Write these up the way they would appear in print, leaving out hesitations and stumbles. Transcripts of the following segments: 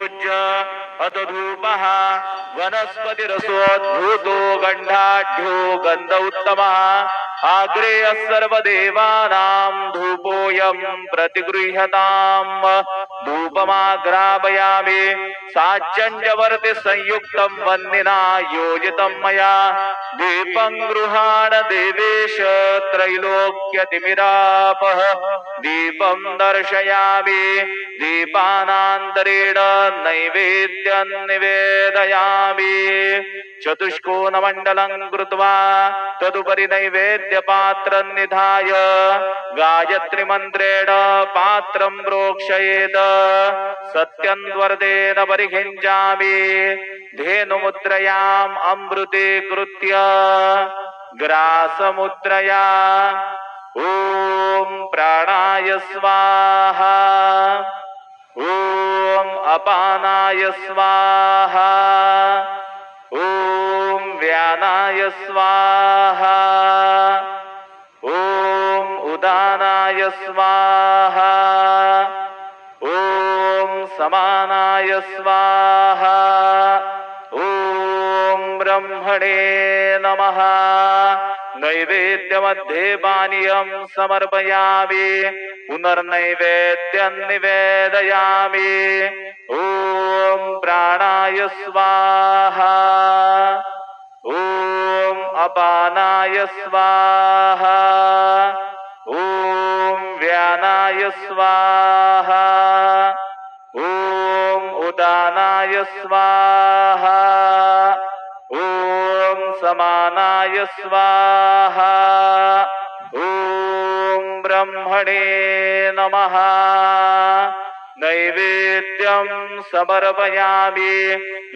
पूज्य अथ धूपः वनस्पतिरसोद्भूतो गन्धाढ्यो गन्ध उत्तमः आग्रे सर्वदेवानां धूपोऽयं प्रतिगृह्यताम् धूपमाग्रापयामि साज्जन्यवर्ति संयुक्तं वह्निना योजितं मया दीपं गृहाण देवेश त्रैलोक्यतिमिरापः दीपं दर्शयामि दीपानान्तरेण नैवेद्यं निवेदयामि चतुष्कोणमण्डलं कृत्वा तदुपरि नैवेद्यपात्रं निधाय गायत्रीमन्त्रेण पात्रं प्रोक्षयेत् सत्यन्वर्तेन परिखिञ्चामि धेनुमुद्रयाम् अमृतीकृत्य ग्रासमुद्रया ॐ प्राणाय स्वाहा ॐ अपानाय स्वाहा ॐ व्यानाय स्वाहा ॐ उदानाय स्वाहा ॐ समानाय स्वाहा ॐ ब्रह्मणे नमः नैवेद्यमध्ये पानीयं समर्पयामि पुनर्नैवेद्यं निवेदयामि ॐ प्राणाय स्वाहा ॐ अपानाय स्वाहा ॐ व्यानाय स्वाहा ॐ उदानाय स्वाहा ॐ समानाय स्वाहा ॐ ब्रह्मणे नमः नैवेद्यं समर्पयामि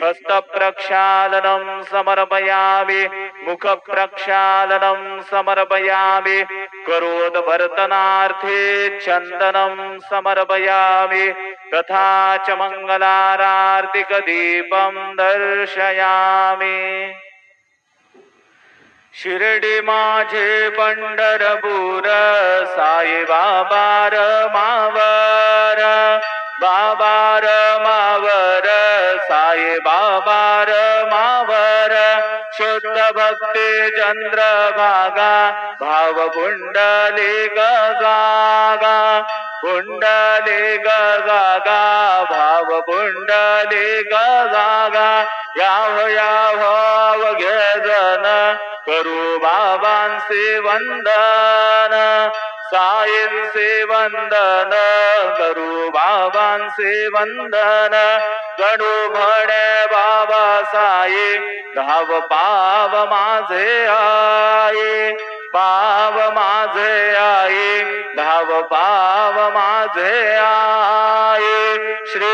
हस्तप्रक्षालनं समर्पयामि मुखप्रक्षालनं समर्पयामि करोदवर्तनार्थे चन्दनं समर्पयामि तथा च मङ्गलारार्तिकदीपं दर्शयामि शिर्डी माझे पंढरपूर साईबाबा मावर बाबा मावर साईबाबा मावर शुद्ध भक्ती चंद्रभागा भाव पुंडलिक जागा पुंडलिक जागा भाव पुंडलिक जागा याव घे जन करू बाबांचे वंदन साईंचे वंदन करू बाबांचे वंदन गणू म्हणे बाबा साई धाव पाव माझे आई पाव माझे आई धाव पाव माझे आई श्री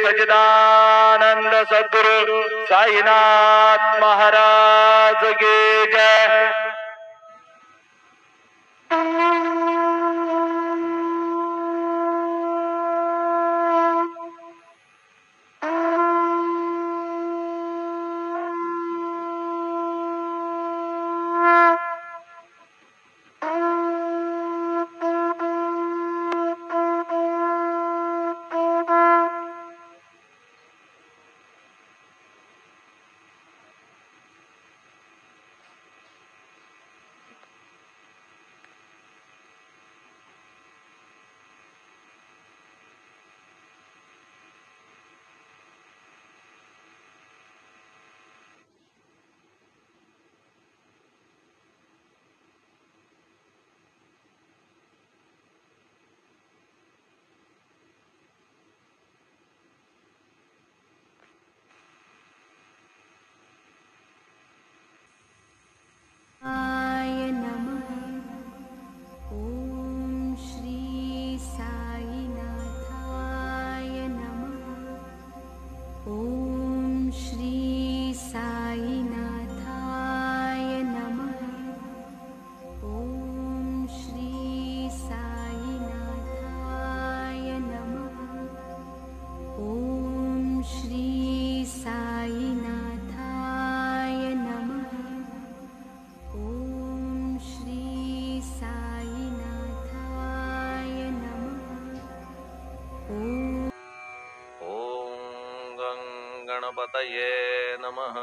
सच्चिदानंद सद्गुरु साईनाथ महाराज की जय। गणपतये नमः।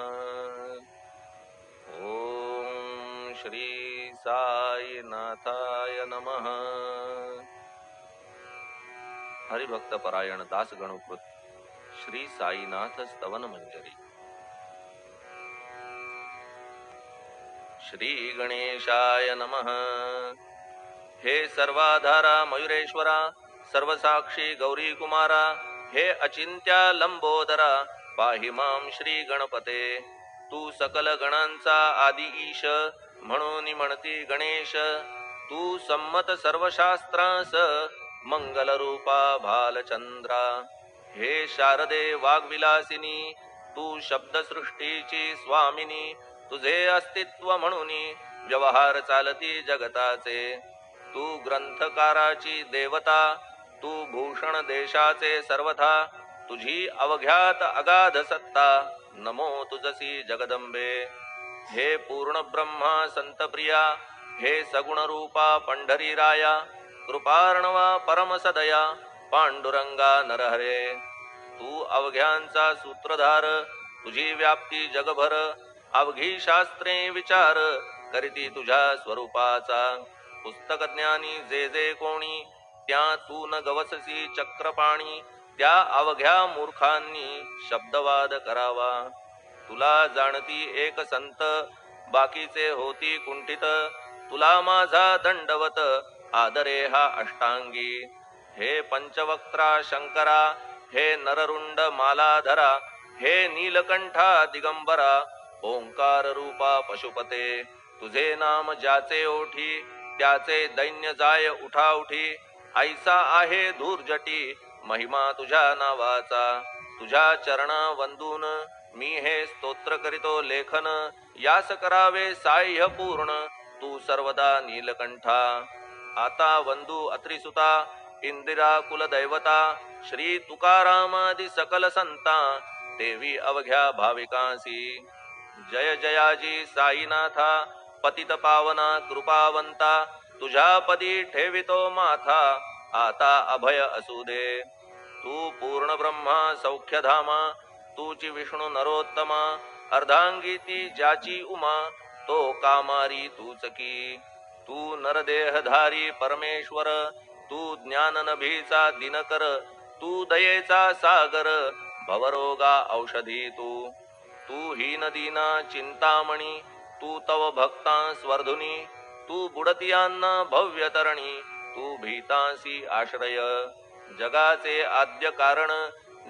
ओम श्री साईनाथाय नमः। हरिभक्त परायण दास गणपत श्री साईनाथ स्तवन मंजरी। श्री गणेशाय नमः। हे सर्वाधारा मयुरेश्वरा, सर्वसाक्षी गौरी कुमारा, हे अचिंत्या लंबोदरा, पाहि मां श्री गणपते। तू सकल गणांचा आदि ईश, म्हणून म्हणती गणेश। तू संमत सर्व शास्त्रांस, मंगल रूपा भालचंद्रा। हे शारदे वाग्विलासिनी, तू शब्द सृष्टीची स्वामिनी। तुझे अस्तित्व म्हणून व्यवहार चालती जगताचे। तू ग्रंथकाराची देवता, तू भूषण देशाचे सर्वथा। तुझी अवघ्यात अगाध सत्ता, नमो तुझसी जगदंबे। हे पूर्ण ब्रह्मा संत प्रिया, हे सगुण रूपा पंढरी राया। कृपार्णवा परम सदया, पांडुरंगा नरहरे। तू अवघ्यांचा सूत्रधार, तुझी व्याप्ती जगभर। अवघी शास्त्रे विचार, करीती तुझ्या स्वरूपाचा। पुस्तक ज्ञानी जे जे कोणी, त्या तू न गवससी चक्रपाणी। त्या अवघ्या मूर्खांनी शब्दवाद करावा। तुला जाणती एक संत, बाकीचे होती कुंठित। तुला माझा दंडवत, आदरे हा अष्टांगी। हे पंचवक्त्रा शंकरा, हे नररुंड मालाधरा। हे नीलकंठा दिगंबरा, ओंकार रूपा पशुपते। तुझे नाम ज्याचे ओठी, त्याचे दैन्य जाय उठाउठी। ऐसा आहे धूर्जटी, महिमा तुझ्या नावाचा। तुझ्या चरणा वंदून मी हे स्तोत्र करीतो लेखन। यास करावे साह्य पूर्ण, तू सर्वदा नीलकंठा। आता वंदू अत्रिसुता, इंदिरा कुलदैवता। श्री तुकारामादि सकल संता, देवी अवघ्या भाविकांसी। जय जयाजी साईनाथा, पतित पावना कृपावंता। तुझ्या पदी ठेवितो माथा, आता अभय असू दे। तू पूर्ण ब्रह्मा सौख्यधामा, तूची विष्णू नरोत्तमा। अर्धांगी ती ज्याची उमा, तो कामारी तूच की। तू नरदेहधारी परमेश्वर, तू ज्ञान नभीचा दिनकर। तू दयेचा सागर, भवरोगा औषधी तू। तू हीन दीना चिंतामणी, तू तव भक्ता स्वर्धुनी। तू बुडतियांना भव्य तरणी, तू भीतांसी आश्रय। जगाचे आद्य कारण,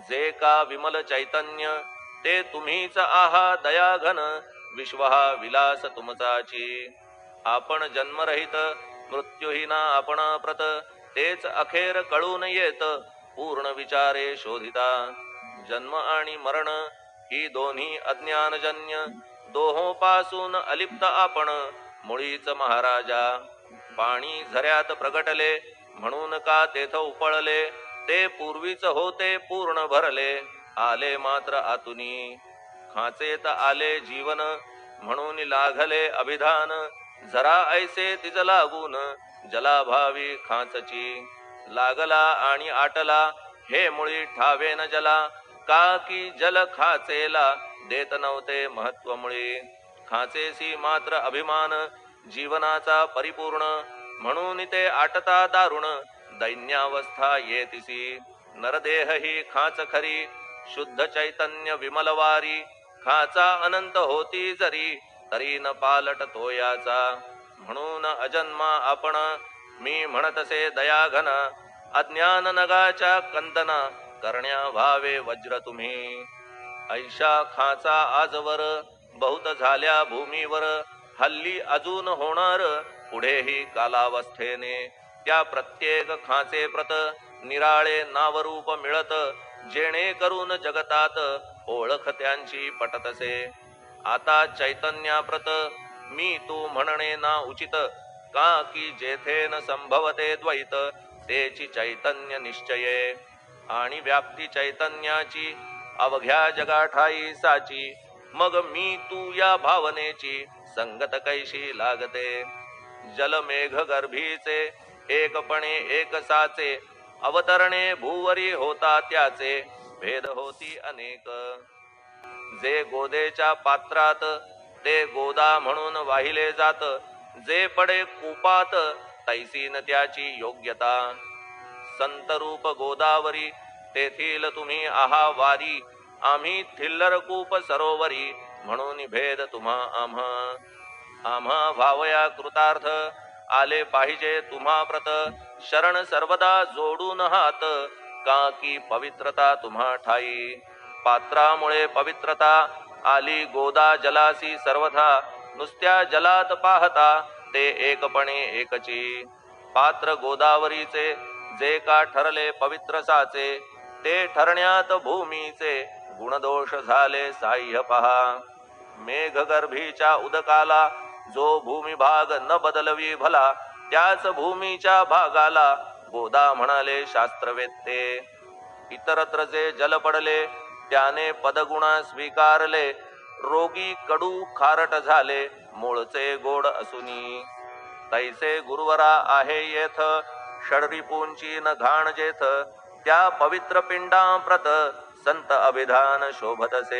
जे का विमल चैतन्य। ते तुम्हीच आहा दयाघन, विश्व हा विलास तुमचाची। आपण जन्मरहित, मृत्यूहीना आपण प्रत। तेच अखेर कळून येत, पूर्ण विचारे शोधिता। जन्म आणि मरण ही दोन्ही अज्ञानजन्य। दोहोपासून अलिप्त आपण, मुळीच महाराजा। पाणी झऱ्यात प्रगटले, म्हणून का तेथ उपळले। ते पूर्वीच होते पूर्ण भरले, आले मात्र आतुनी। खाचेत आले जीवन, म्हणून लागले अभिधान। जरा ऐसे तिज लागून, जलाभावी खाचची। लागला आणि आटला, हे मुळी ठावे न जला। का की जल खाचेला, देत नव्हते महत्व मुळी। खाचेसी मात्र अभिमान, जीवनाचा परिपूर्ण। म्हणून ते आटता दारुण, दैन्यावस्था येतिसी। नरदेह ही खाच खरी, शुद्ध चैतन्य विमलवारी। खाचा अनंत होती जरी, तरी न पालट तो याचा। म्हणून अजन्मा आपण, मी म्हणतसे दयाघन। अज्ञान नगाच्या कंदना, करण्या व्हावे वज्र तुम्ही। ऐशा खाचा आजवर, बहुत झाल्या भूमीवर। हल्ली अजून होणार, पुढेही कालावस्थेने। त्या प्रत्येक खाचे प्रत, निराळे नावरूप मिळत। जेणे करून जगतात, ओळख त्यांची पटतसे। आता चैतन्याप्रत, मी तू म्हणणे ना उचित। का की जेथे न संभवते द्वैत, तेची चैतन्य निश्चये। आणि व्याप्ती चैतन्याची, अवघ्या जगाठाई साची। मग मी तू या भावनेची, संगत कैशी लागते। जलमेघ गर्भीचे, एकपणे एक साचे। अवतरणे भूवरी होता त्याचे, भेद होती अनेक। जे गोदेच्या पात्रात ते गोदा म्हणून वाहिले जात, जे पडे कूपात तैसी न त्याची योग्यता. संत रूप गोदावरी तेथील तुम्ही आहा वारी, आम्ही थिल्लर कूप सरोवरी म्हणून भेद तुम्हा आम्हा व्हावया कृतार्थ. आले पाहिजे तुम्हा प्रत, शरण सर्वदा जोडून हात. का की पवित्रता तुम्हा ठाई, पात्रामुळे पवित्रता आली गोदा जलासी सर्वथा. नुसत्या जलात पाहता ते एकपणे एकची. पात्र गोदावरीचे जे का ठरले पवित्र साचे, ते ठरण्यात भूमीचे गुणदोष झाले साह्य पहा. मेघगर्भीच्या उदकाला जो भूमी भाग न बदलवी भला, त्याच भूमीच्या भागाला गोदा म्हणाले शास्त्रवेत्ते. इतरत्र जे जल पडले त्याने पदगुणा स्वीकारले, रोगी कडू खारट झाले मूळचे गोड असुनी. तैसे गुरुवरा आहे येथ, षडरिपूंची न घाण जेथ. त्या पवित्र पिंडांप्रत संत अभिधान शोभतसे.